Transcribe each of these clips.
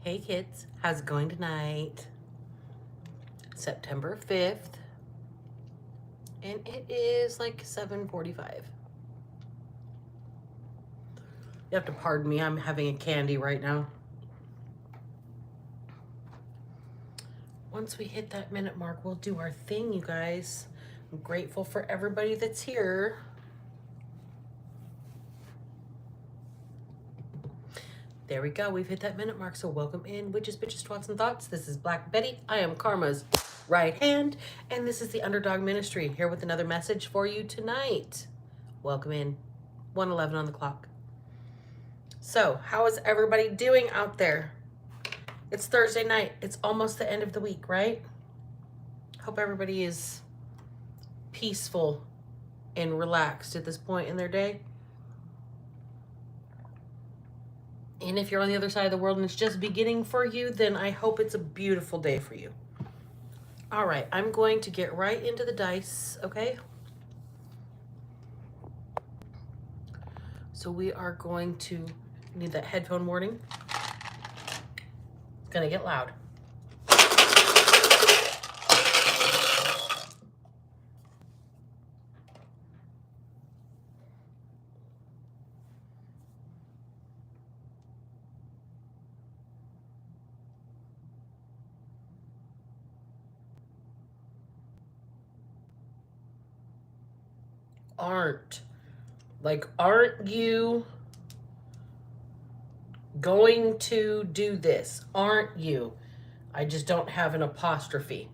Hey kids, how's it going tonight? September 5th, and it is like 7:45. You have to pardon me, I'm having a candy right now. Once we hit that minute mark, we'll do our thing, you guys. I'm grateful for everybody that's here. There we go. We've hit that minute mark. So welcome in, witches, bitches, twats, and thoughts. This is Black Betty. I am Karma's right hand, and this is the Underdog Ministry, here with another message for you tonight. Welcome in. 1:11 on the clock. So, how is everybody doing out there? It's Thursday night. It's almost the end of the week, right? Hope everybody is peaceful and relaxed at this point in their day. And if you're on the other side of the world and it's just beginning for you, then I hope it's a beautiful day for you. All right, I'm going to get right into the dice, okay? So we are going to need that headphone warning. It's gonna get loud. Aren't you going to do this? Aren't you? I just don't have an apostrophe.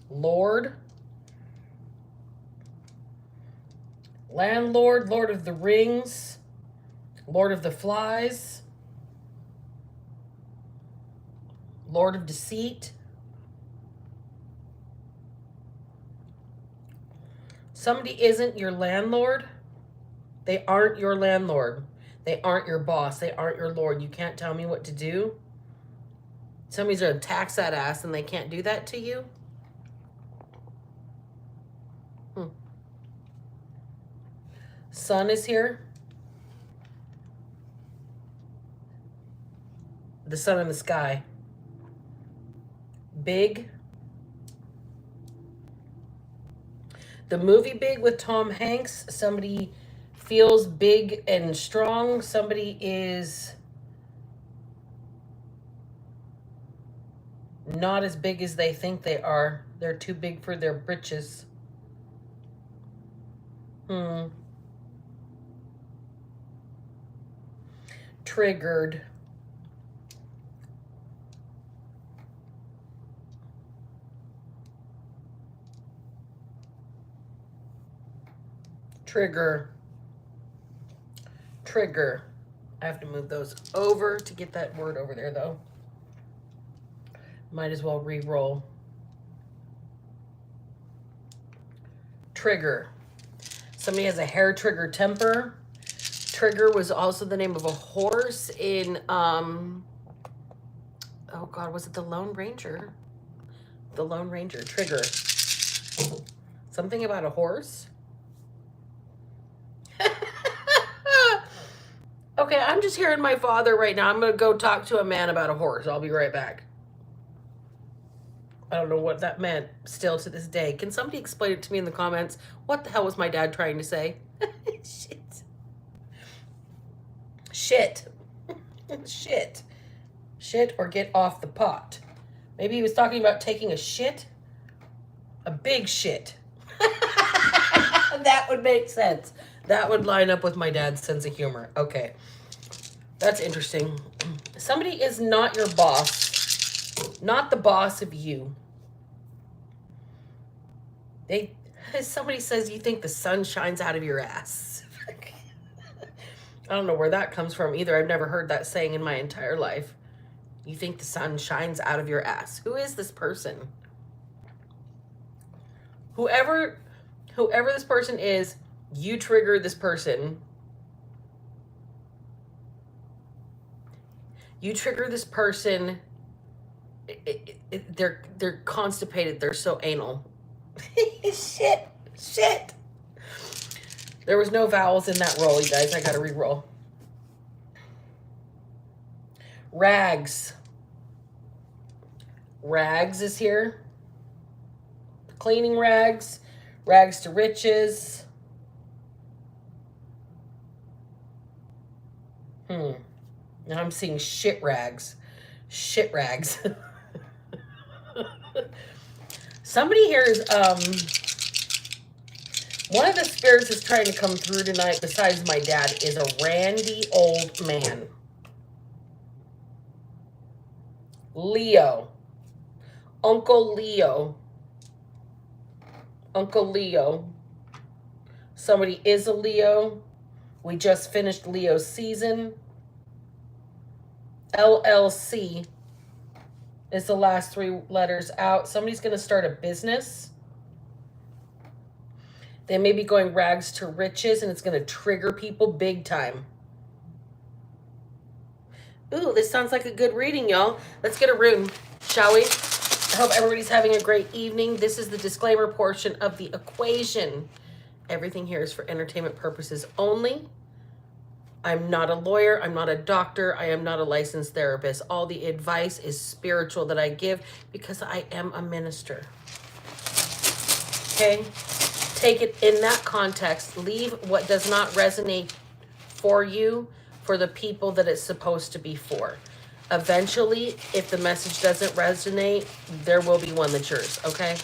Lord. Landlord, Lord of the Rings, Lord of the Flies, Lord of Deceit. Somebody isn't your landlord. They aren't your landlord. They aren't your boss. They aren't your lord. You can't tell me what to do. Somebody's going to tax that ass and they can't do that to you. Sun is here. The sun in the sky. Big. The movie Big with Tom Hanks. Somebody feels big and strong. Somebody is not as big as they think they are. They're too big for their britches. Triggered. Trigger. Trigger. I have to move those over to get that word over there, though. Might as well re-roll. Trigger. Somebody has a hair trigger temper. Trigger was also the name of a horse in, oh God, was it the Lone Ranger? The Lone Ranger, Trigger. Something about a horse? Okay, I'm just hearing my father right now. I'm going to go talk to a man about a horse. I'll be right back. I don't know what that meant still to this day. Can somebody explain it to me in the comments? What the hell was my dad trying to say? Shit. Shit. Shit. Shit or get off the pot. Maybe he was talking about taking a shit. A big shit. That would make sense. That would line up with my dad's sense of humor. Okay. That's interesting. Somebody is not your boss. Not the boss of you. Somebody says you think the sun shines out of your ass. I don't know where that comes from either. I've never heard that saying in my entire life. You think the sun shines out of your ass. Who is this person? Whoever this person is, you trigger this person. You trigger this person. They're constipated. They're so anal. Shit. There was no vowels in that roll, you guys. I gotta re-roll. Rags. Rags is here. Cleaning rags. Rags to riches. Now I'm seeing shit rags. Shit rags. Somebody here is, one of the spirits is trying to come through tonight, besides my dad, is a randy old man. Leo. Uncle Leo. Uncle Leo. Somebody is a Leo. We just finished Leo's season. LLC is the last 3 letters out. Somebody's going to start a business. They may be going rags to riches, and it's going to trigger people big time. Ooh, this sounds like a good reading, y'all. Let's get a rune, shall we? I hope everybody's having a great evening. This is the disclaimer portion of the equation. Everything here is for entertainment purposes only. I'm not a lawyer. I'm not a doctor. I am not a licensed therapist. All the advice is spiritual that I give because I am a minister. Okay? Take it in that context. Leave what does not resonate for you for the people that it's supposed to be for. Eventually, if the message doesn't resonate, there will be one that's yours, okay?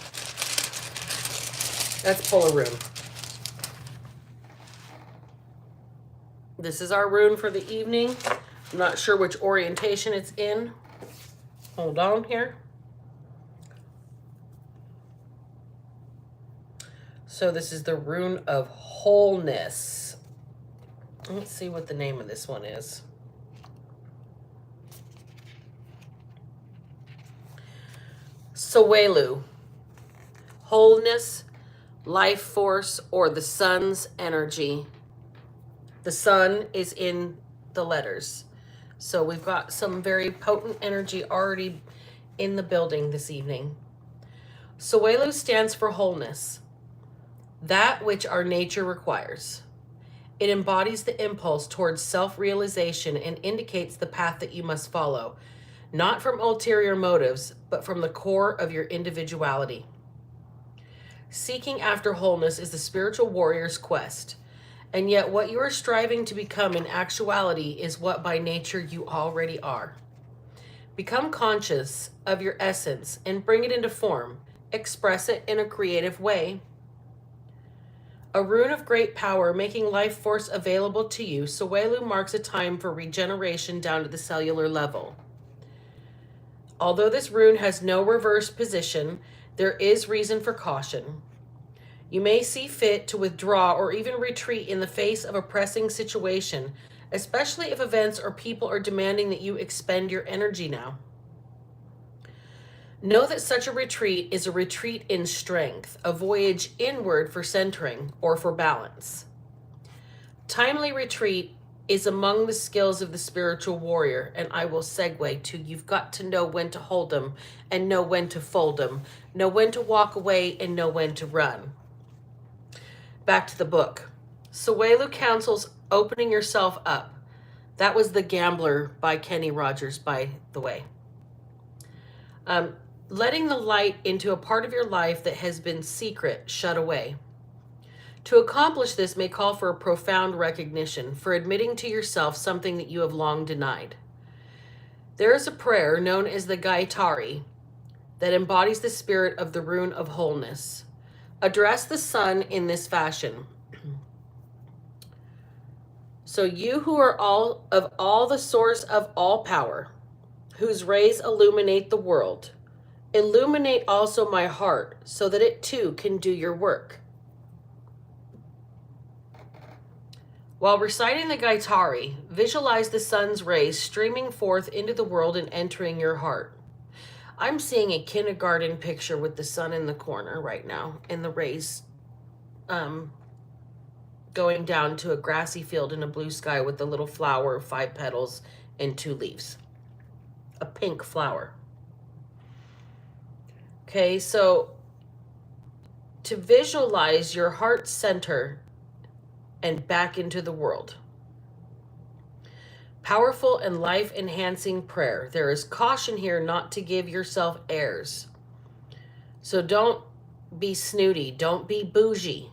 Let's pull a rune. This is our rune for the evening. I'm not sure which orientation it's in. Hold on here. So this is the rune of wholeness. Let's see what the name of this one is. Sawelu. Wholeness, life force, or the sun's energy. The sun is in the letters. So we've got some very potent energy already in the building this evening. Sawelu stands for wholeness, that which our nature requires. It embodies the impulse towards self-realization and indicates the path that you must follow, not from ulterior motives, but from the core of your individuality. Seeking after wholeness is the spiritual warrior's quest. And yet what you are striving to become in actuality is what by nature you already are. Become conscious of your essence and bring it into form. Express it in a creative way. A rune of great power, making life force available to you, Sawelu marks a time for regeneration down to the cellular level. Although this rune has no reverse position, there is reason for caution. You may see fit to withdraw or even retreat in the face of a pressing situation, especially if events or people are demanding that you expend your energy now. Know that such a retreat is a retreat in strength, a voyage inward for centering or for balance. Timely retreat is among the skills of the spiritual warrior, and I will segue to you've got to know when to hold them and know when to fold them, know when to walk away and know when to run. Back to the book. Sawelu counsels opening yourself up. That was The Gambler by Kenny Rogers, by the way. Letting the light into a part of your life that has been secret, shut away. To accomplish this may call for a profound recognition, for admitting to yourself something that you have long denied. There is a prayer known as the Gaitari that embodies the spirit of the rune of wholeness. Address the sun in this fashion. So you who are all the source of all power, whose rays illuminate the world, illuminate also my heart so that it too can do your work. While reciting the Gaitari, visualize the sun's rays streaming forth into the world and entering your heart. I'm seeing a kindergarten picture with the sun in the corner right now, and the rays going down to a grassy field in a blue sky with a little flower, 5 petals, and 2 leaves. A pink flower. Okay, so to visualize your heart center and back into the world. Powerful and life-enhancing prayer. There is caution here not to give yourself airs. So don't be snooty. Don't be bougie.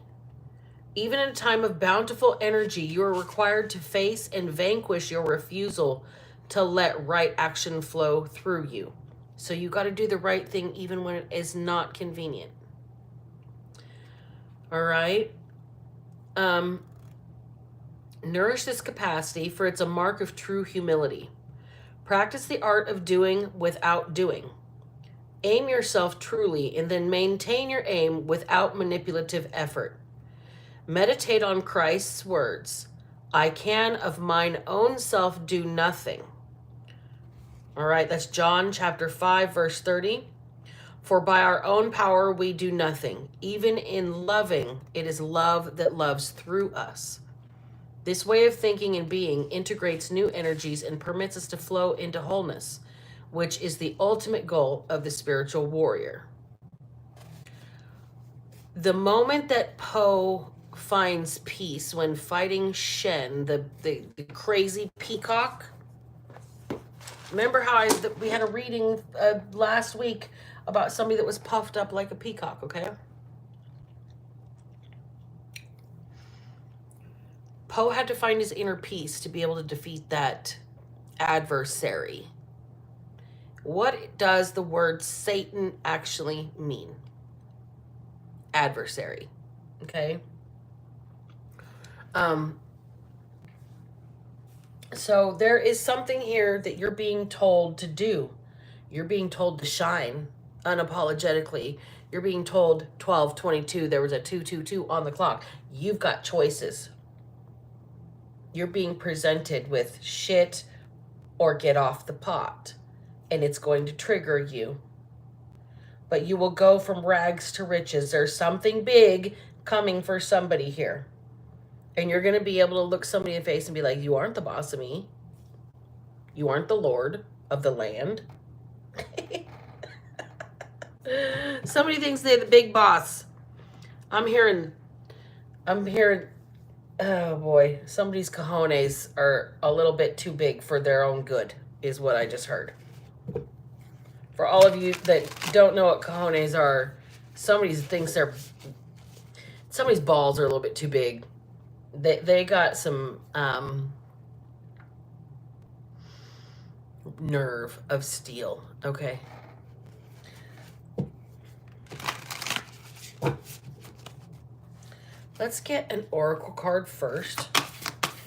Even in a time of bountiful energy, you are required to face and vanquish your refusal to let right action flow through you. So you got to do the right thing even when it is not convenient. All right? Nourish this capacity, for it's a mark of true humility. Practice the art of doing without doing. Aim yourself truly and then maintain your aim without manipulative effort. Meditate on Christ's words, I can of mine own self do nothing. All right, that's John chapter 5, verse 30. For by our own power we do nothing. Even in loving, it is love that loves through us. This way of thinking and being integrates new energies and permits us to flow into wholeness, which is the ultimate goal of the spiritual warrior. The moment that Po finds peace when fighting Shen, the crazy peacock. Remember how we had a reading last week about somebody that was puffed up like a peacock, okay? Po had to find his inner peace to be able to defeat that adversary. What does the word Satan actually mean? Adversary, okay? So there is something here that you're being told to do. You're being told to shine unapologetically. You're being told 12:22, there was a 2:22 on the clock. You've got choices. You're being presented with shit or get off the pot, and it's going to trigger you. But you will go from rags to riches. There's something big coming for somebody here. And you're going to be able to look somebody in the face and be like, you aren't the boss of me. You aren't the lord of the land. Somebody thinks they're the big boss. I'm hearing, oh boy, somebody's cojones are a little bit too big for their own good, is what I just heard. For all of you that don't know what cojones are, somebody's balls are a little bit too big. They got some nerve of steel, okay? Let's get an oracle card first,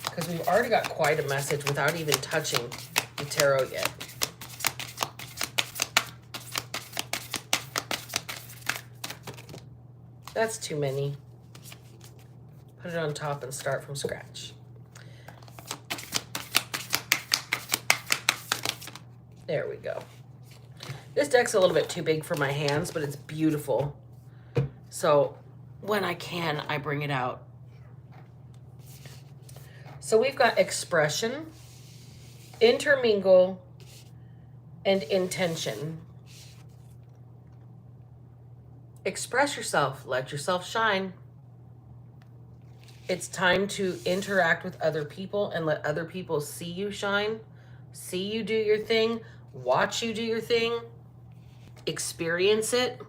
because we've already got quite a message without even touching the tarot yet. That's too many. Put it on top and start from scratch. There we go. This deck's a little bit too big for my hands, but it's beautiful. So when I can, I bring it out. So we've got expression, intermingle, and intention. Express yourself. Let yourself shine. It's time to interact with other people and let other people see you shine, see you do your thing, watch you do your thing, experience it.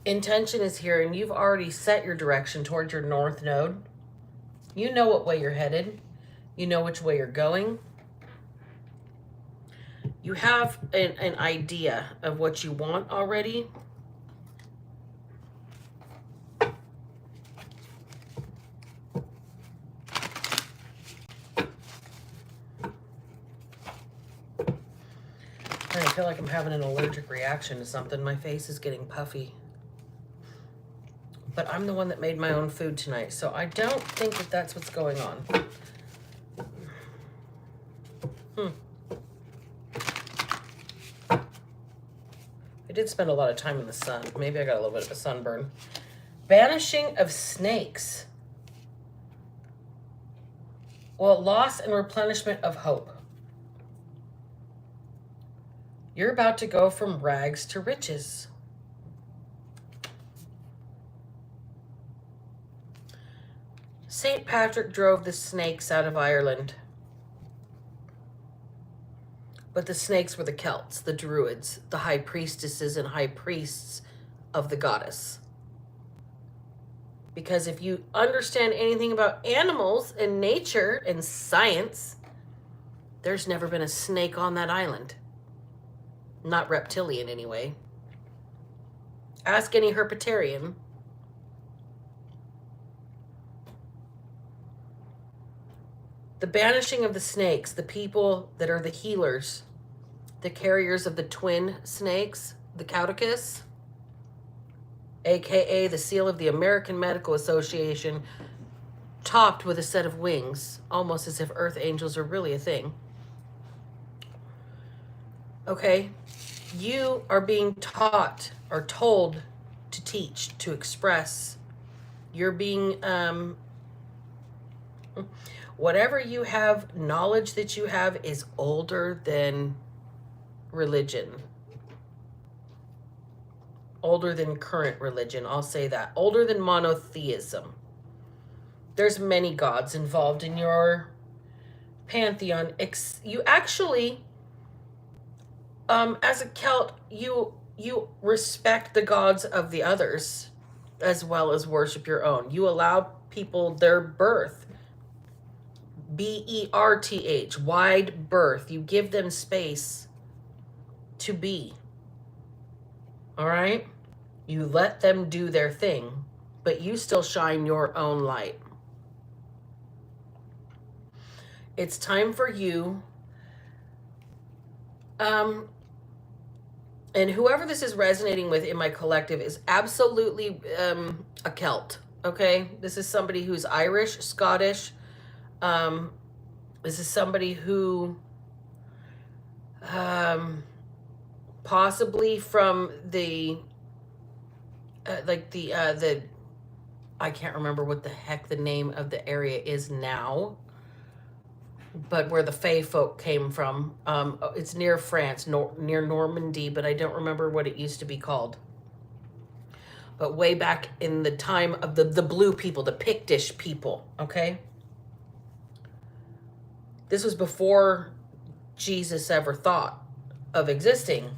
Intention is here, and you've already set your direction towards your north node. You know what way you're headed. You know which way you're going. You have an idea of what you want already. I feel like I'm having an allergic reaction to something. My face is getting puffy. But I'm the one that made my own food tonight, so I don't think that that's what's going on. I did spend a lot of time in the sun. Maybe I got a little bit of a sunburn. Banishing of snakes. Well, loss and replenishment of hope. You're about to go from rags to riches. St. Patrick drove the snakes out of Ireland. But the snakes were the Celts, the Druids, the high priestesses and high priests of the goddess. Because if you understand anything about animals and nature and science, there's never been a snake on that island. Not reptilian, anyway. Ask any herpetarian. The banishing of the snakes, the people that are the healers, the carriers of the twin snakes, the Caduceus, aka the seal of the American Medical Association, topped with a set of wings, almost as if earth angels are really a thing. Okay, you are being taught or told to teach, to express. You're being, whatever you have, knowledge that you have is older than religion. Older than current religion, I'll say that. Older than monotheism. There's many gods involved in your pantheon. You actually, as a Celt, you respect the gods of the others as well as worship your own. You allow people their birth. BERTH, wide birth. You give them space to be. All right? You let them do their thing, but you still shine your own light. It's time for you, and whoever this is resonating with in my collective is absolutely a Celt, okay? This is somebody who's Irish, Scottish. This is somebody who possibly from the I can't remember what the heck the name of the area is now, but where the Fae folk came from. It's near France, near Normandy, but I don't remember what it used to be called. But way back in the time of the blue people, the Pictish people, okay? This was before Jesus ever thought of existing.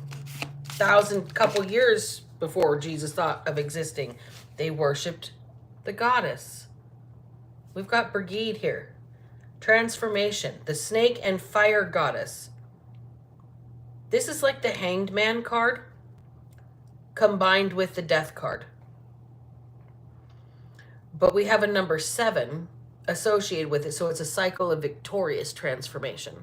Couple years before Jesus thought of existing, they worshipped the goddess. We've got Brigid here. Transformation, the snake and fire goddess. This is like the Hanged Man card combined with the Death card. But we have a number 7 associated with it, so it's a cycle of victorious transformation.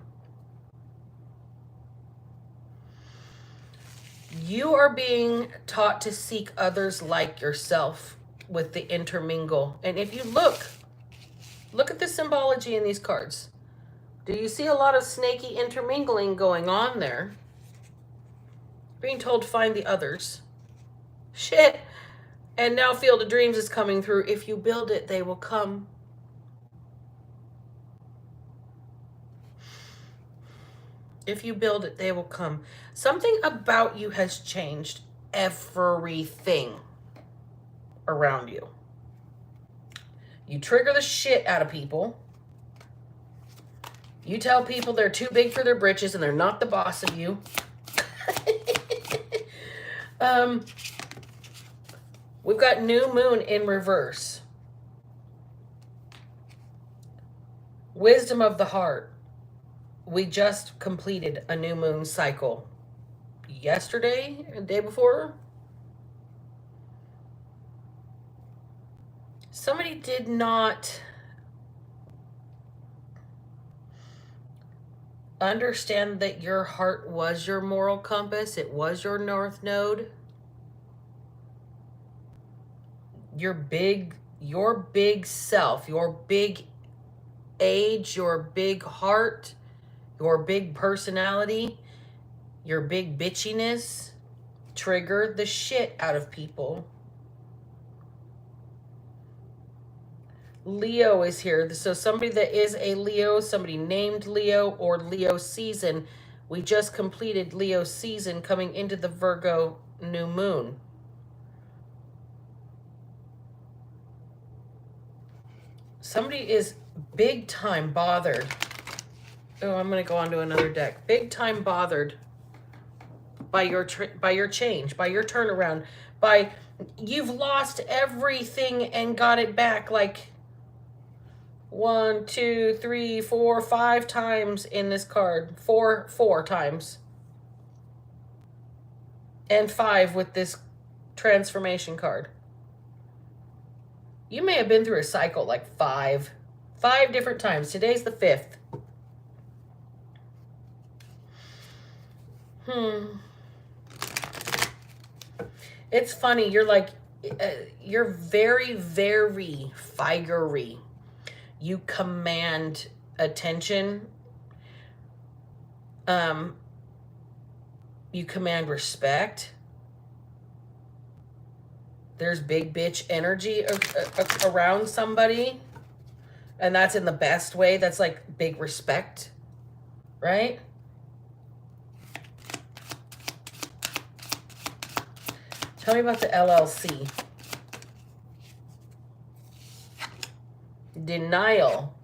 You are being taught to seek others like yourself with the intermingle. And if you look at the symbology in these cards. Do you see a lot of snaky intermingling going on there? Being told to find the others. Shit. And now Field of Dreams is coming through. If you build it, they will come. If you build it, they will come. Something about you has changed. Everything around you. You trigger the shit out of people. You tell people they're too big for their britches and they're not the boss of you. We've got new moon in reverse. Wisdom of the heart. We just completed a new moon cycle yesterday, the day before. Somebody did not understand that your heart was your moral compass. It was your north node. Your big self, your big age, your big heart, your big personality, your big bitchiness triggered the shit out of people. Leo is here. So somebody that is a Leo, somebody named Leo or Leo season. We just completed Leo season coming into the Virgo new moon. Somebody is big time bothered. Oh, I'm going to go on to another deck. Big time bothered by your change, by your turnaround, by you've lost everything and got it back like 1, 2, 3, 4, 5 times in this card. Four times. And 5 with this transformation card. You may have been through a cycle like 5 different times. Today's the 5th. It's funny. You're like, you're very, very fiery. You command attention. You command respect. There's big bitch energy around somebody. And that's in the best way. That's like big respect, right? Tell me about the LLC. Denial.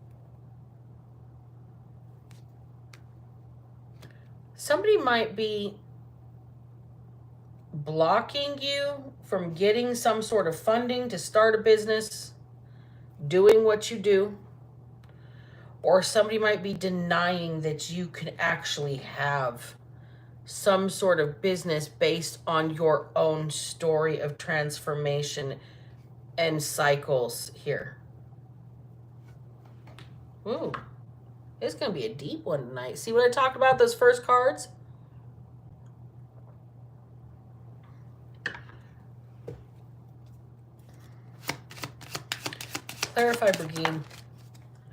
Somebody might be blocking you from getting some sort of funding to start a business, doing what you do. Or somebody might be denying that you can actually have some sort of business based on your own story of transformation and cycles here. Ooh, it's going to be a deep one tonight. See what I talked about, those first cards? Clarify, Brigine.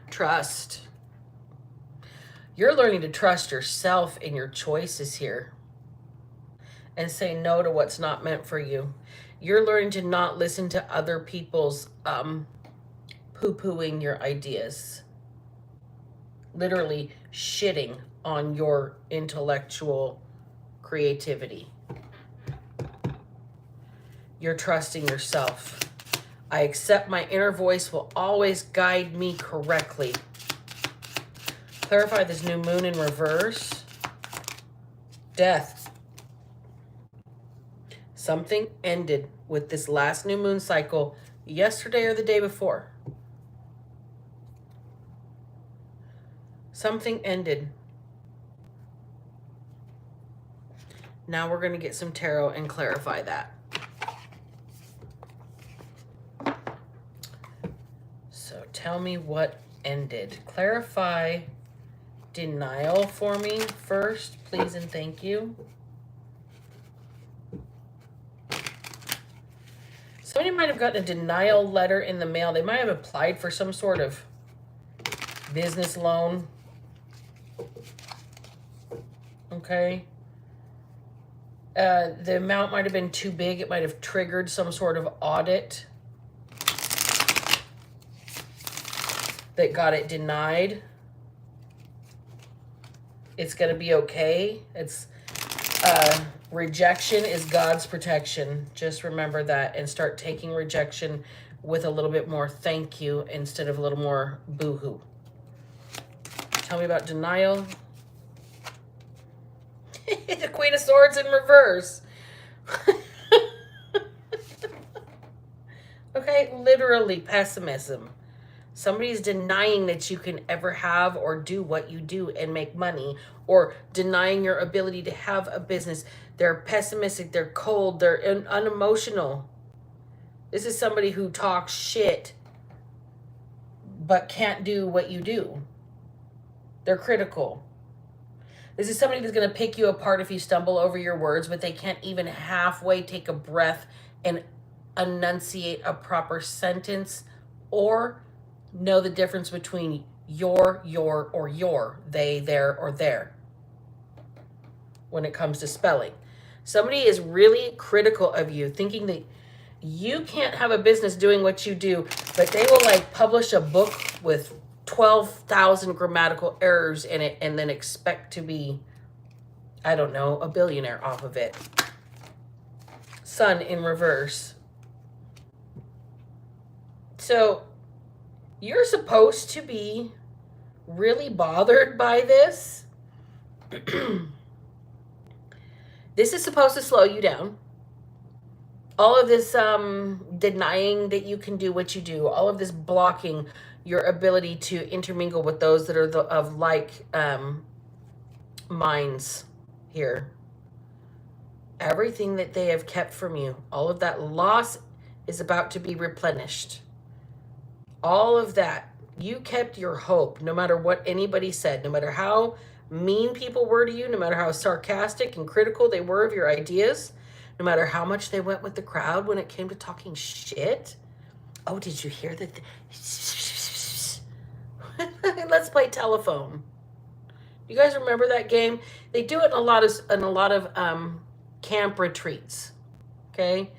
Trust. You're learning to trust yourself and your choices here and say no to what's not meant for you. You're learning to not listen to other people's poo-pooing your ideas. Literally shitting on your intellectual creativity. You're trusting yourself. I accept my inner voice will always guide me correctly. Clarify this new moon in reverse. Death. Something ended with this last new moon cycle yesterday or the day before. Something ended. Now we're going to get some tarot and clarify that. So tell me what ended. Clarify denial for me first, please and thank you. Somebody might have gotten a denial letter in the mail. They might have applied for some sort of business loan. Okay. The amount might have been too big. It might have triggered some sort of audit that got it denied. It's going to be okay. It's rejection is God's protection. Just remember that and start taking rejection with a little bit more thank you instead of a little more boo-hoo. Tell me about denial. The Queen of Swords in reverse. Okay, literally pessimism. Somebody's denying that you can ever have or do what you do and make money, or denying your ability to have a business. They're pessimistic, they're cold, they're unemotional. This is somebody who talks shit but can't do what you do. They're critical. This is somebody that's going to pick you apart if you stumble over your words, but they can't even halfway take a breath and enunciate a proper sentence or know the difference between your, or your, they, their, or their when it comes to spelling. Somebody is really critical of you, thinking that you can't have a business doing what you do, but they will like publish a book with 12,000 grammatical errors in it and then expect to be, I don't know, a billionaire off of it. Sun in reverse. So You're supposed to be really bothered by this. This is supposed to slow you down. All of this denying that you can do what you do, all of this blocking your ability to intermingle with those that are of like minds here. Everything that they have kept from you, all of that loss is about to be replenished. All of that. You kept your hope, no matter what anybody said, no matter how mean people were to you, no matter how sarcastic and critical they were of your ideas, no matter how much they went with the crowd when it came to talking shit. Oh, did you hear that? Let's play telephone. You guys remember that game? They do it in a lot of camp retreats. Okay?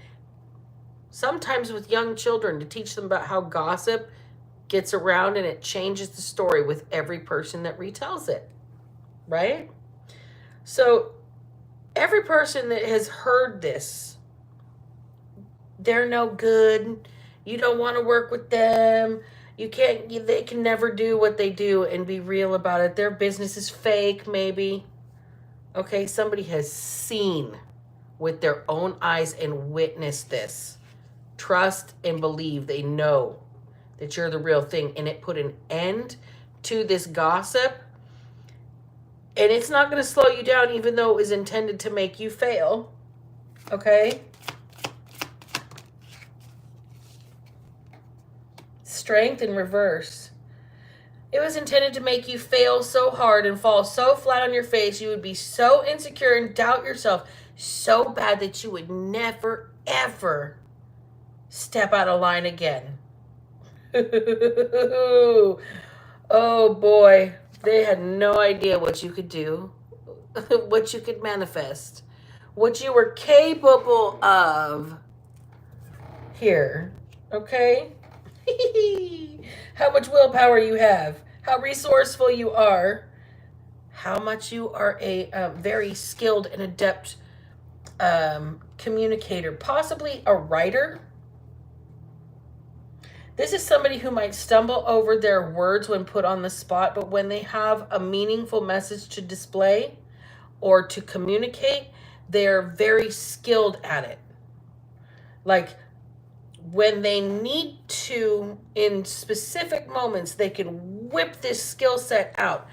Sometimes with young children, to teach them about how gossip gets around and it changes the story with every person that retells it. Right? So every person that has heard this, they're no good. You don't want to work with them. They can never do what they do and be real about it. Their business is fake, maybe. Okay, somebody has seen with their own eyes and witnessed this. Trust and believe they know that you're the real thing, and it put an end to this gossip. And it's not going to slow you down, even though it was intended to make you fail. Okay? Strength in reverse. It was intended to make you fail so hard and fall so flat on your face. You would be so insecure and doubt yourself so bad that you would never, ever step out of line again. Oh boy. They had no idea what you could do, what you could manifest, what you were capable of here. Okay? How much willpower you have, how resourceful you are, how much you are a very skilled and adept communicator, possibly a writer. This is somebody who might stumble over their words when put on the spot, but when they have a meaningful message to display or to communicate, they're very skilled at it. Like when they need to, in specific moments, they can whip this skill set out.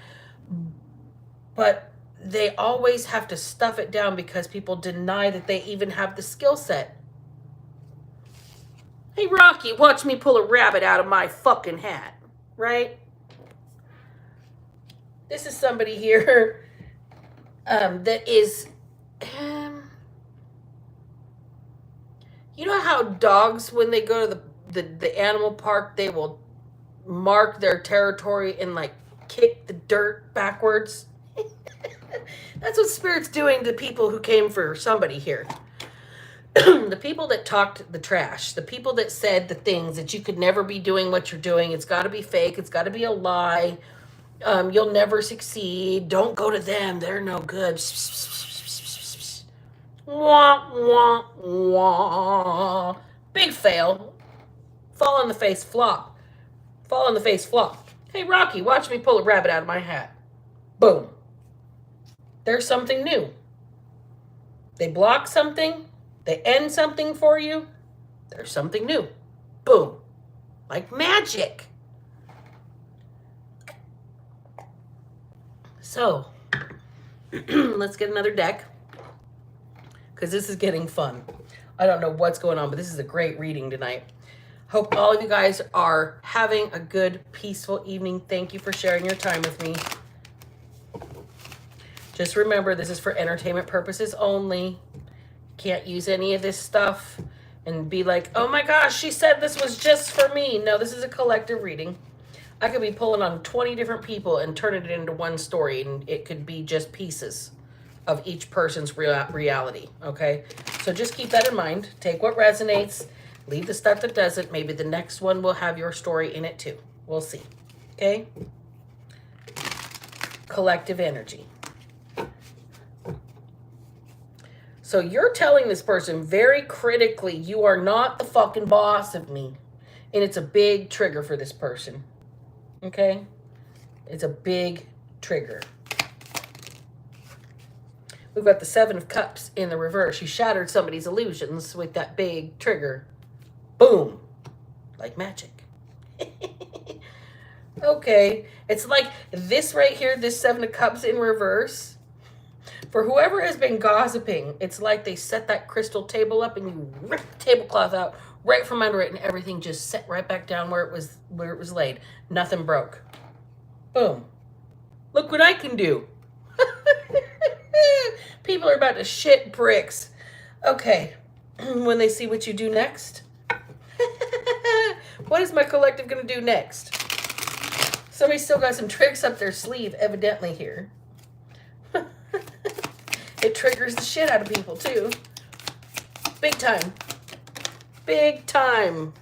But they always have to stuff it down because people deny that they even have the skill set. Hey, Rocky, watch me pull a rabbit out of my fucking hat, right? This is somebody here that is, you know how dogs, when they go to the animal park, they will mark their territory and like kick the dirt backwards? That's what Spirit's doing to people who came for somebody here. The people that talked the trash, the people that said the things that you could never be doing what you're doing, it's got to be fake, it's got to be a lie, you'll never succeed, don't go to them, they're no good. Wah, wah, wah. Big fail. Fall on the face, flop. Fall on the face, flop. Hey, Rocky, watch me pull a rabbit out of my hat. Boom. There's something new. They block something. They end something for you. There's something new. Boom. Like magic. So, let's get another deck. Because this is getting fun. I don't know what's going on, but this is a great reading tonight. Hope all of you guys are having a good, peaceful evening. Thank you for sharing your time with me. Just remember, this is for entertainment purposes only. Can't use any of this stuff and be like, oh my gosh, she said this was just for me. No, this is a collective reading. I could be pulling on 20 different people and turning it into one story, and it could be just pieces of each person's reality, okay? So just keep that in mind. Take what resonates, leave the stuff that doesn't. Maybe the next one will have your story in it too. We'll see, okay? Collective energy. So you're telling this person very critically, you are not the fucking boss of me. And it's a big trigger for this person. Okay? It's a big trigger. We've got the Seven of Cups in the reverse. You shattered somebody's illusions with that big trigger. Boom. Like magic. Okay. It's like this right here, this Seven of Cups in reverse. For whoever has been gossiping, it's like they set that crystal table up and you rip the tablecloth out right from under it and everything just set right back down where it was laid. Nothing broke. Boom. Look what I can do. People are about to shit bricks. Okay. When they see what you do next. What is my collective going to do next? Somebody still got some tricks up their sleeve, evidently, here. It triggers the shit out of people, too. Big time. Big time.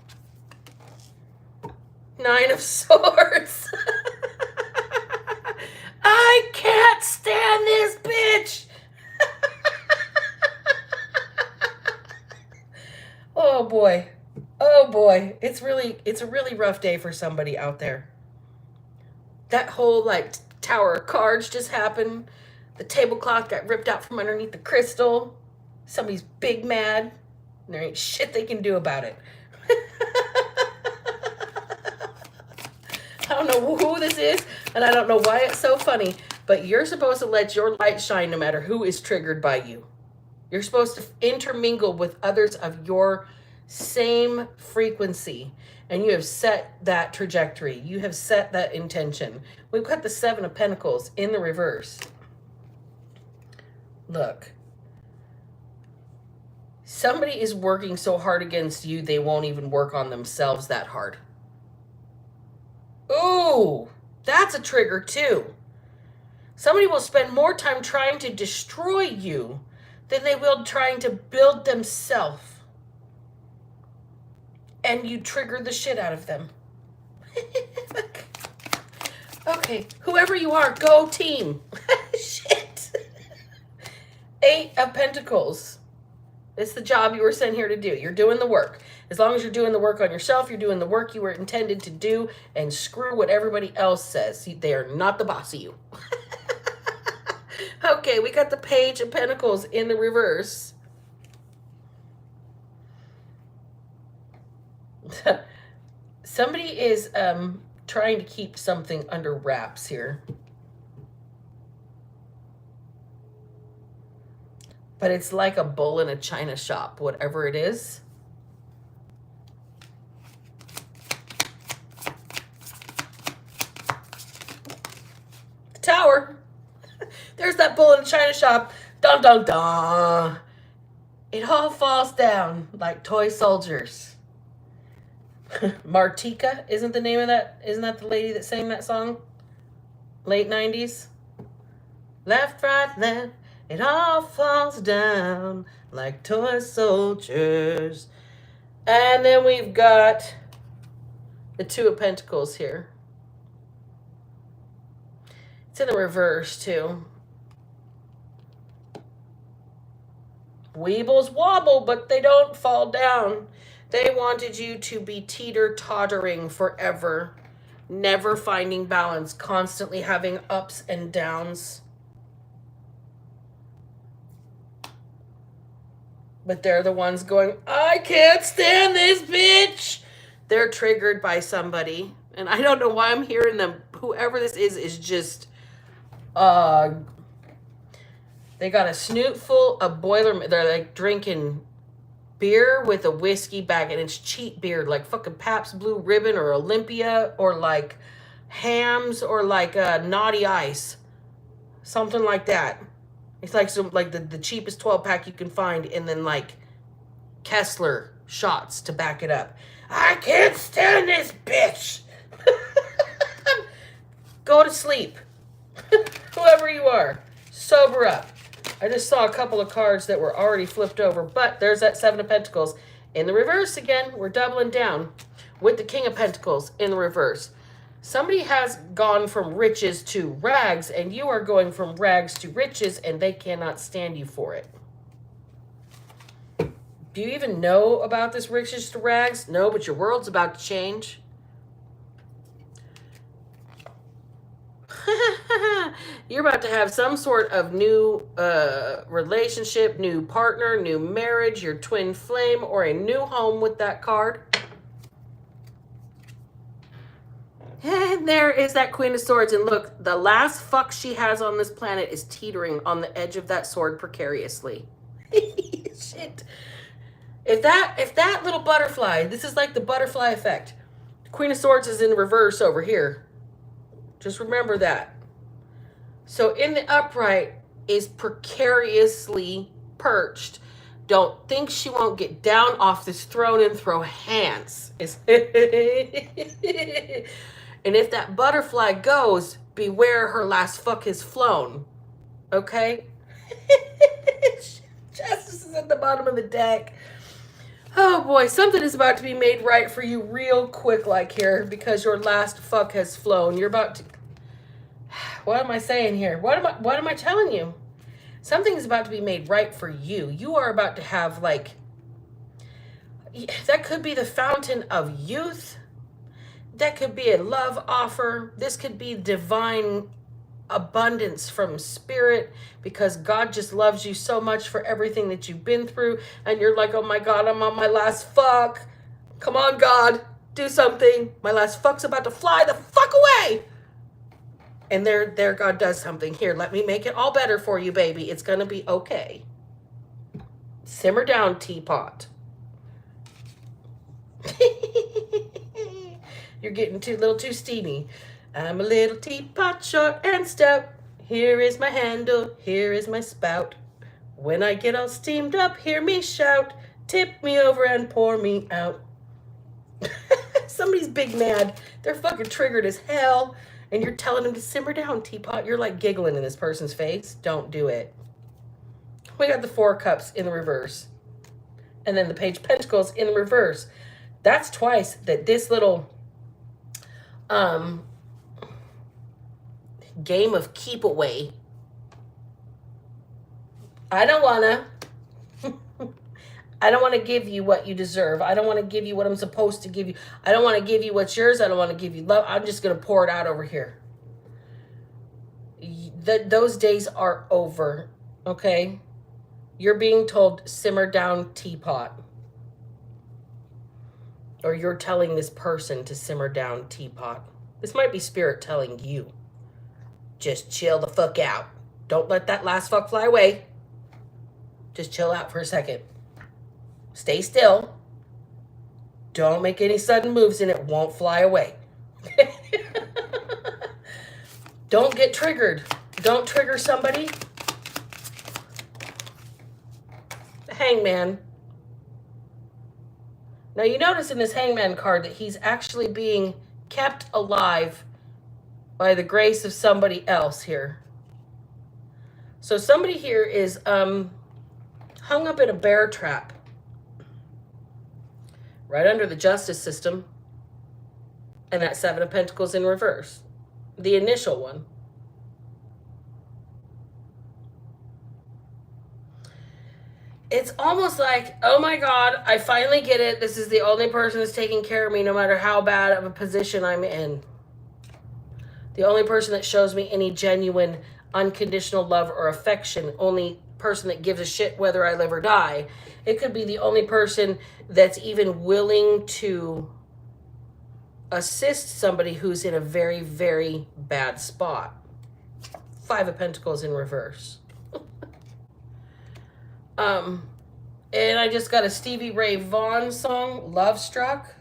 Nine of Swords. I can't stand this bitch. Oh boy. Oh boy. It's a really rough day for somebody out there. That whole like tower of cards just happened. The tablecloth got ripped out from underneath the crystal. Somebody's big mad. And there ain't shit they can do about it. I don't know who this is, and I don't know why it's so funny, but you're supposed to let your light shine no matter who is triggered by you. You're supposed to intermingle with others of your same frequency, and you have set that trajectory. You have set that intention. We've got the Seven of Pentacles in the reverse. Look. Somebody is working so hard against you, they won't even work on themselves that hard. Ooh, that's a trigger too. Somebody will spend more time trying to destroy you than they will trying to build themselves. And you trigger the shit out of them. Okay, whoever you are, go team. Shit. Eight of Pentacles. It's the job you were sent here to do. You're doing the work. As long as you're doing the work on yourself, you're doing the work you were intended to do, and screw what everybody else says. They are not the boss of you. Okay, we got the Page of Pentacles in the reverse. Somebody is trying to keep something under wraps here. But it's like a bull in a china shop, whatever it is. The Tower. There's that bull in a china shop. Dun, dun, dun. It all falls down like toy soldiers. Martika isn't the name of that? Isn't that the lady that sang that song? Late 90s? Left, right, left. It all falls down like toy soldiers. And then we've got the Two of Pentacles here. It's in the reverse, too. Weebles wobble, but they don't fall down. They wanted you to be teeter-tottering forever, never finding balance, constantly having ups and downs. But they're the ones going, I can't stand this bitch. They're triggered by somebody. And I don't know why I'm hearing them. Whoever this is just, they got a snoot full of boiler. They're like drinking beer with a whiskey bag, and it's cheap beer, like fucking Pabst Blue Ribbon or Olympia or like Hams or like Naughty Ice. Something like that. It's like some like the cheapest 12-pack you can find, and then like Kessler shots to back it up. I can't stand this bitch. Go to sleep. Whoever you are, sober up. I just saw a couple of cards that were already flipped over, but there's that Seven of Pentacles in the reverse again. We're doubling down with the King of Pentacles in the reverse. Somebody has gone from riches to rags, and you are going from rags to riches, and they cannot stand you for it. Do you even know about this riches to rags? No, but your world's about to change. You're about to have some sort of new relationship, new partner, new marriage, your twin flame, or a new home with that card. And there is that Queen of Swords. And look, the last fuck she has on this planet is teetering on the edge of that sword precariously. Shit. If that little butterfly, this is like the butterfly effect. Queen of Swords is in reverse over here. Just remember that. So in the upright is precariously perched. Don't think she won't get down off this throne and throw hands. And if that butterfly goes, beware her last fuck has flown. Okay? Justice is at the bottom of the deck. Oh boy, something is about to be made right for you real quick like here because your last fuck has flown. You're about to... What am I saying here? What am I telling you? Something is about to be made right for you. You are about to have like... That could be the fountain of youth. That could be a love offer. This could be divine abundance from spirit because God just loves you so much for everything that you've been through. And you're like, oh my God, I'm on my last fuck. Come on, God, do something. My last fuck's about to fly the fuck away. And there God does something. Here, let me make it all better for you, baby. It's going to be okay. Simmer down, teapot. You're getting a little too steamy. I'm a little teapot, short and stout. Here is my handle, here is my spout. When I get all steamed up, hear me shout. Tip me over and pour me out. Somebody's big mad. They're fucking triggered as hell. And you're telling them to simmer down, teapot. You're like giggling in this person's face. Don't do it. We got the Four Cups in the reverse. And then the Page of Pentacles in the reverse. That's twice that this little game of keep away. I don't want to give you what you deserve. I don't want to give you what I'm supposed to give you. I don't want to give you what's yours. I don't want to give you love. I'm just going to pour it out over here. Those days are over, okay? You're being told, simmer down, teapot. Or you're telling this person to simmer down, teapot. This might be spirit telling you. Just chill the fuck out. Don't let that last fuck fly away. Just chill out for a second. Stay still. Don't make any sudden moves and it won't fly away. Don't get triggered. Don't trigger somebody. Hangman. Now you notice in this Hangman card that he's actually being kept alive by the grace of somebody else here. So somebody here is hung up in a bear trap. Right under the justice system. And that Seven of Pentacles in reverse. The initial one. It's almost like, oh my God, I finally get it. This is the only person that's taking care of me no matter how bad of a position I'm in. The only person that shows me any genuine, unconditional love or affection. Only person that gives a shit whether I live or die. It could be the only person that's even willing to assist somebody who's in a very, very bad spot. Five of Pentacles in reverse. And I just got a Stevie Ray Vaughan song, Love Struck.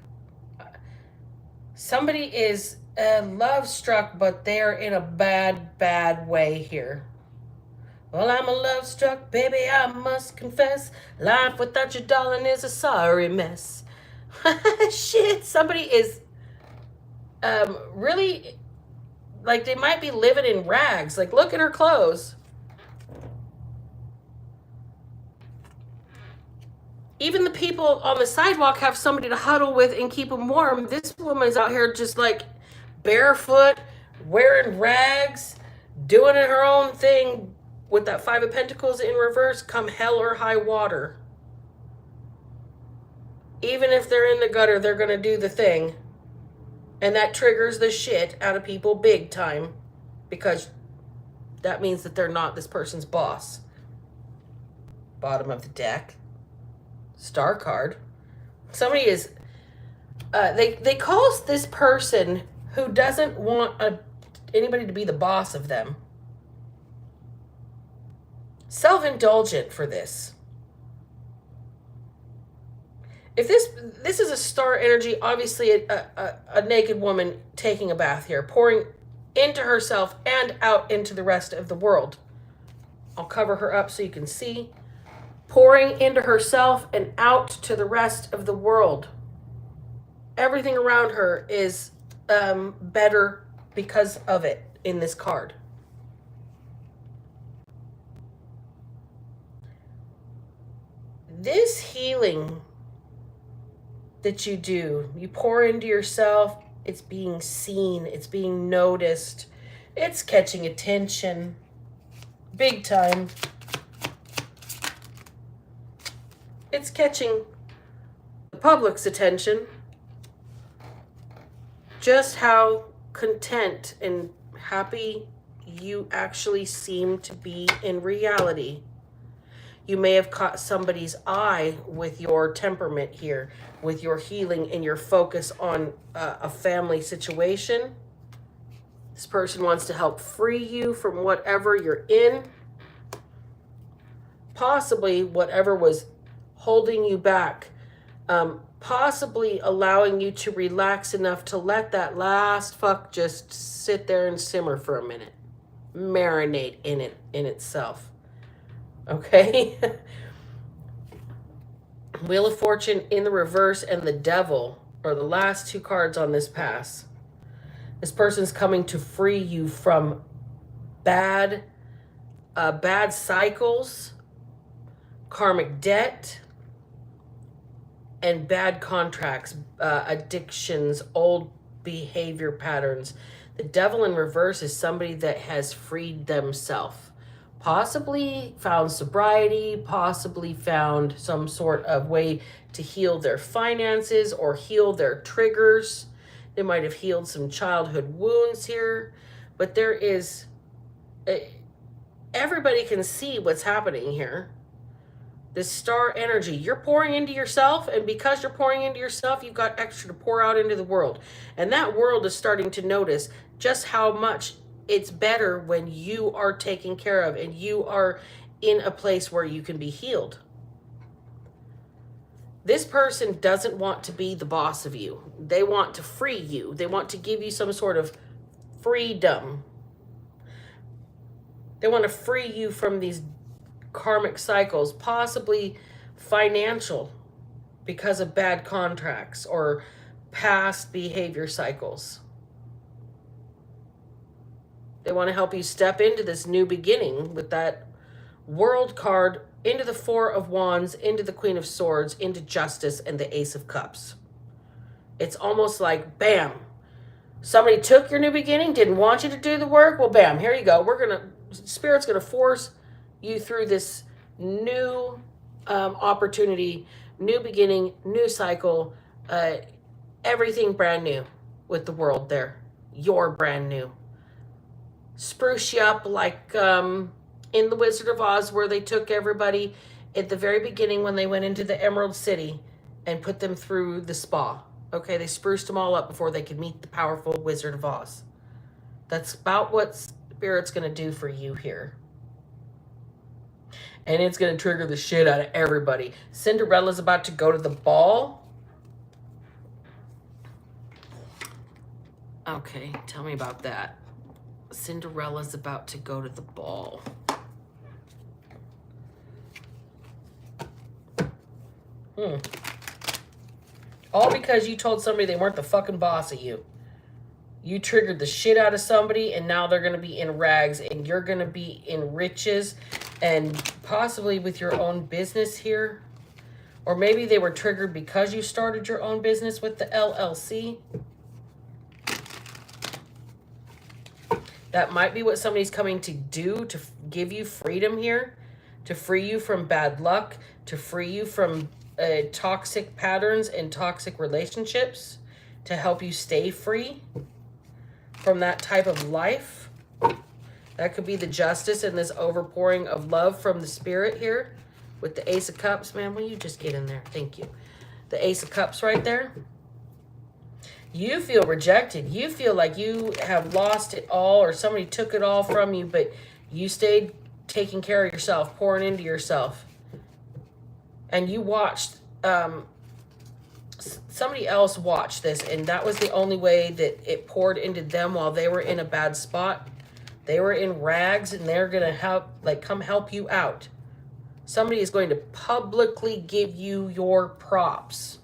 Somebody is love struck, but they're in a bad, bad way here. Well, I'm a love struck, baby, I must confess. Life without you, darling, is a sorry mess. Shit, somebody is really, like, they might be living in rags. Like, look at her clothes. Even the people on the sidewalk have somebody to huddle with and keep them warm. This woman's out here just like barefoot, wearing rags, doing her own thing with that Five of Pentacles in reverse, come hell or high water. Even if they're in the gutter, they're going to do the thing. And that triggers the shit out of people big time, because that means that they're not this person's boss. Bottom of the deck. Star card. Somebody is... they call this person who doesn't want anybody to be the boss of them self-indulgent for this. If this is a star energy, obviously a naked woman taking a bath here, pouring into herself and out into the rest of the world. I'll cover her up so you can see. Pouring into herself and out to the rest of the world. Everything around her is better because of it in this card. This healing that you do, you pour into yourself, it's being seen, it's being noticed, it's catching attention big time. It's catching the public's attention. Just how content and happy you actually seem to be in reality. You may have caught somebody's eye with your temperament here, with your healing and your focus on a family situation. This person wants to help free you from whatever you're in. Possibly whatever was holding you back. Possibly allowing you to relax enough to let that last fuck just sit there and simmer for a minute. Marinate in itself. Okay? Wheel of Fortune in the reverse and the Devil are the last two cards on this pass. This person's coming to free you from bad cycles, karmic debt, and bad contracts, addictions, old behavior patterns. The Devil in reverse is somebody that has freed themselves. Possibly found sobriety, possibly found some sort of way to heal their finances or heal their triggers. They might have healed some childhood wounds here, but there is... everybody can see what's happening here. This star energy, you're pouring into yourself, and because you're pouring into yourself, you've got extra to pour out into the world. And that world is starting to notice just how much it's better when you are taken care of and you are in a place where you can be healed. This person doesn't want to be the boss of you. They want to free you. They want to give you some sort of freedom. They want to free you from these karmic cycles, possibly financial because of bad contracts or past behavior cycles. They want to help you step into this new beginning with that World card, into the Four of Wands, into the Queen of Swords, into Justice, and the Ace of Cups. It's almost like, bam, somebody took your new beginning, didn't want you to do the work. Well, bam, here you go. Spirit's going to force you through this new opportunity, new beginning, new cycle, everything brand new with the world there. You're brand new. Spruce you up like in The Wizard of Oz, where they took everybody at the very beginning when they went into the Emerald City and put them through the spa. Okay, they spruced them all up before they could meet the powerful Wizard of Oz. That's about what Spirit's going to do for you here. And it's going to trigger the shit out of everybody. Cinderella's about to go to the ball. Okay, tell me about that. Cinderella's about to go to the ball. All because you told somebody they weren't the fucking boss of you. You triggered the shit out of somebody, and now they're going to be in rags, and you're going to be in riches, and possibly with your own business here. Or maybe they were triggered because you started your own business with the LLC. That might be what somebody's coming to do to give you freedom here, to free you from bad luck, to free you from toxic patterns and toxic relationships to help you stay free from that type of life. That could be the justice and this overpouring of love from the spirit here with the Ace of Cups. Man, will you just get in there? Thank you. The Ace of Cups right there. You feel rejected. You feel like you have lost it all or somebody took it all from you, but you stayed taking care of yourself, pouring into yourself. And you watched, somebody else watched this, and that was the only way that it poured into them while they were in a bad spot. They were in rags, and they're going to help, like, come help you out. Somebody is going to publicly give you your props.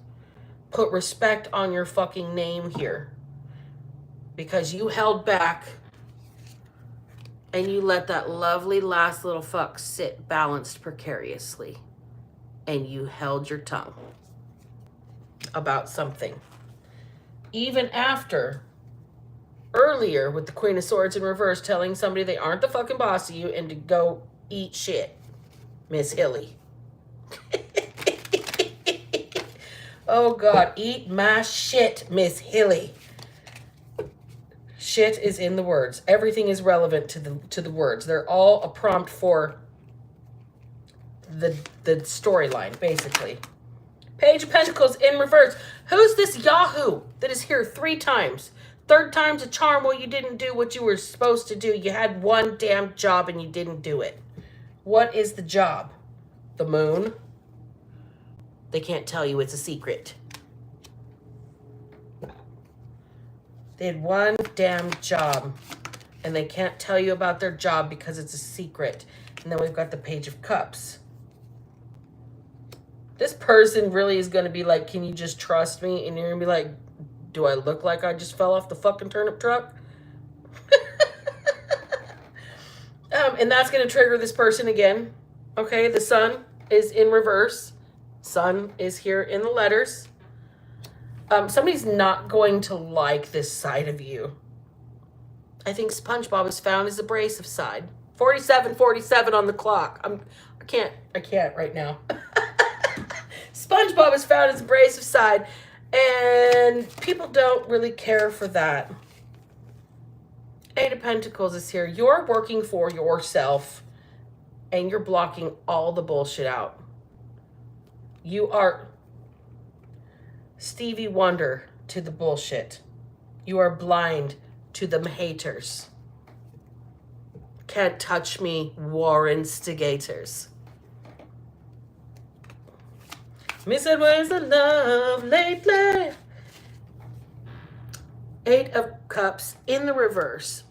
Put respect on your fucking name here. Because you held back, and you let that lovely last little fuck sit balanced precariously. And you held your tongue about something. Even after, earlier with the Queen of Swords in reverse, telling somebody they aren't the fucking boss of you and to go eat shit, Miss Hilly. Oh God, eat my shit, Miss Hilly. Shit is in the words. Everything is relevant to the words. They're all a prompt for the storyline, basically. Page of Pentacles in reverse. Who's this Yahoo that is here 3 times? 3rd time's a charm. Well, you didn't do what you were supposed to do. You had one damn job and you didn't do it. What is the job? The moon? They can't tell you, it's a secret. They had one damn job and they can't tell you about their job because it's a secret. And then we've got the Page of Cups. This person really is going to be like, can you just trust me? And you're going to be like, do I look like I just fell off the fucking turnip truck? And that's going to trigger this person again. Okay, the Sun is in reverse. Sun is here in the letters. Somebody's not going to like this side of you. I think SpongeBob has found his abrasive side. 47:47 on the clock. I can't right now. SpongeBob has found his abrasive side, and people don't really care for that. 8 of Pentacles is here. You're working for yourself, and you're blocking all the bullshit out. You are Stevie Wonder to the bullshit. You are blind to the haters. Can't touch me, war instigators. Missing ways of love lately. 8 of Cups in the reverse.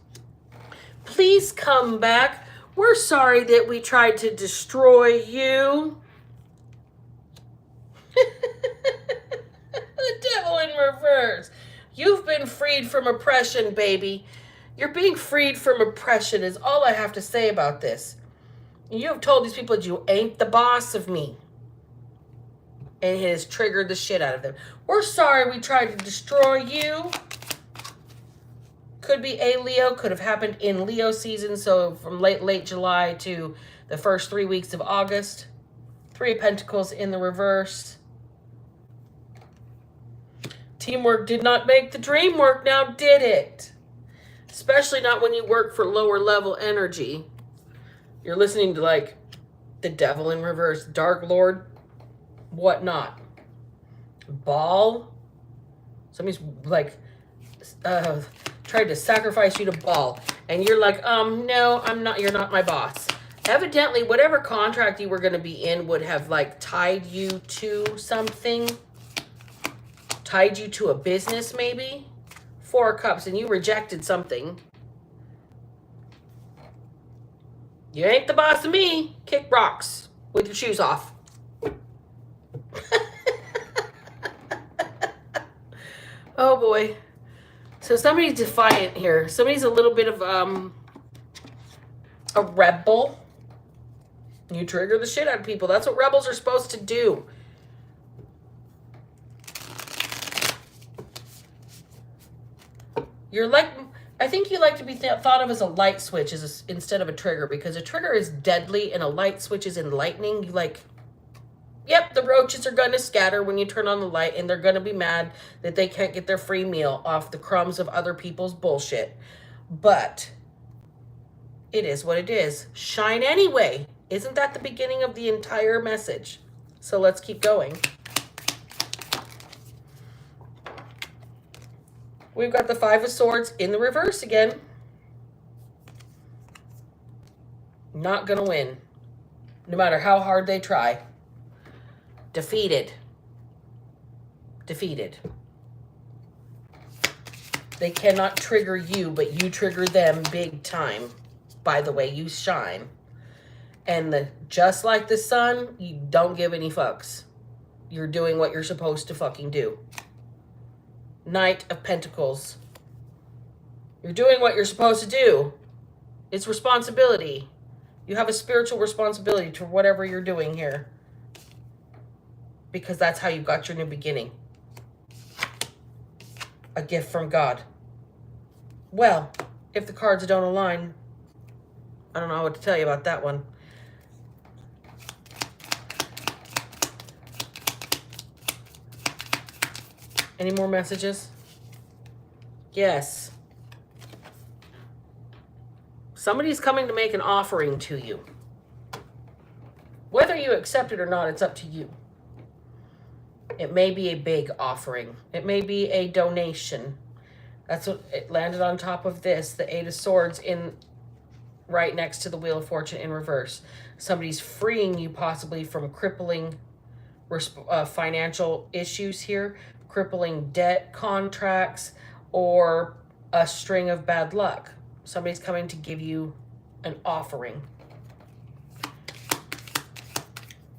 Please come back. We're sorry that we tried to destroy you. The Devil in reverse. You've been freed from oppression, baby. You're being freed from oppression is all I have to say about this. You have told these people that you ain't the boss of me. And it has triggered the shit out of them. We're sorry we tried to destroy you. Could be a Leo. Could have happened in Leo season. So from late July to the first 3 weeks of August. 3 of Pentacles in the reverse. Teamwork did not make the dream work, now did it? Especially not when you work for lower level energy. You're listening to like the Devil in reverse, Dark Lord, whatnot. Baal. Somebody's like tried to sacrifice you to Baal. And you're like, no, I'm not, you're not my boss. Evidently, whatever contract you were going to be in would have like tied you to something. Tied you to a business, maybe. 4 of Cups, and you rejected something. You ain't the boss of me. Kick rocks with your shoes off. Oh boy. So somebody's defiant here. Somebody's a little bit of a rebel. You trigger the shit out of people. That's what rebels are supposed to do. You're like, I think you like to be thought of as a light switch instead of a trigger, because a trigger is deadly and a light switch is enlightening. You like, Yep, the roaches are going to scatter when you turn on the light, and they're going to be mad that they can't get their free meal off the crumbs of other people's bullshit. But it is what it is. Shine anyway. Isn't that the beginning of the entire message? So let's keep going. We've got the Five of Swords in the reverse again. Not going to win, no matter how hard they try. Defeated. Defeated. They cannot trigger you, but you trigger them big time. By the way you shine. And just like the sun, you don't give any fucks. You're doing what you're supposed to fucking do. Knight of Pentacles. You're doing what you're supposed to do. It's responsibility. You have a spiritual responsibility to whatever you're doing here. Because that's how you got your new beginning. A gift from God. Well, if the cards don't align, I don't know what to tell you about that one. Any more messages? Yes. Somebody's coming to make an offering to you. Whether you accept it or not, it's up to you. It may be a big offering. It may be a donation. That's what it landed on top of this. The Eight of Swords in right next to the Wheel of Fortune in reverse. Somebody's freeing you possibly from crippling financial issues here. Crippling debt contracts or a string of bad luck. Somebody's coming to give you an offering.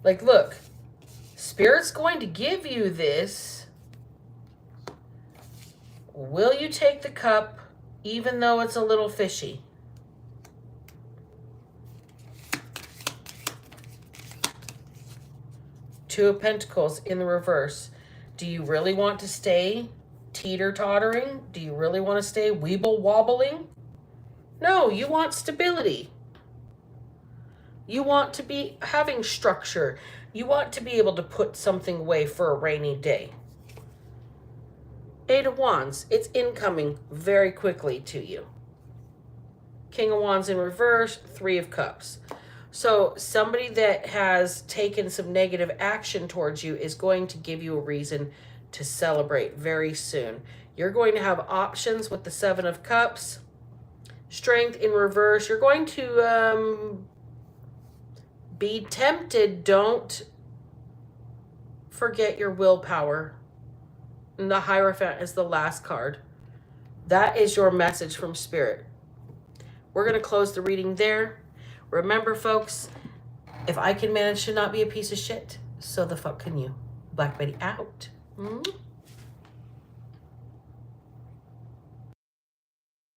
Like, look, Spirit's going to give you this. Will you take the cup even though it's a little fishy? Two of Pentacles in the reverse. Do you really want to stay teeter-tottering? Do you really want to stay weeble-wobbling? No, you want stability. You want to be having structure. You want to be able to put something away for a rainy day. Eight of Wands, it's incoming very quickly to you. King of Wands in reverse, Three of Cups. So somebody that has taken some negative action towards you is going to give you a reason to celebrate very soon. You're going to have options with the Seven of Cups. Strength in reverse. You're going to be tempted. Don't forget your willpower. And the Hierophant is the last card. That is your message from Spirit. We're going to close the reading there. Remember, folks, if I can manage to not be a piece of shit, so the fuck can you. Black Betty out. Mm-hmm.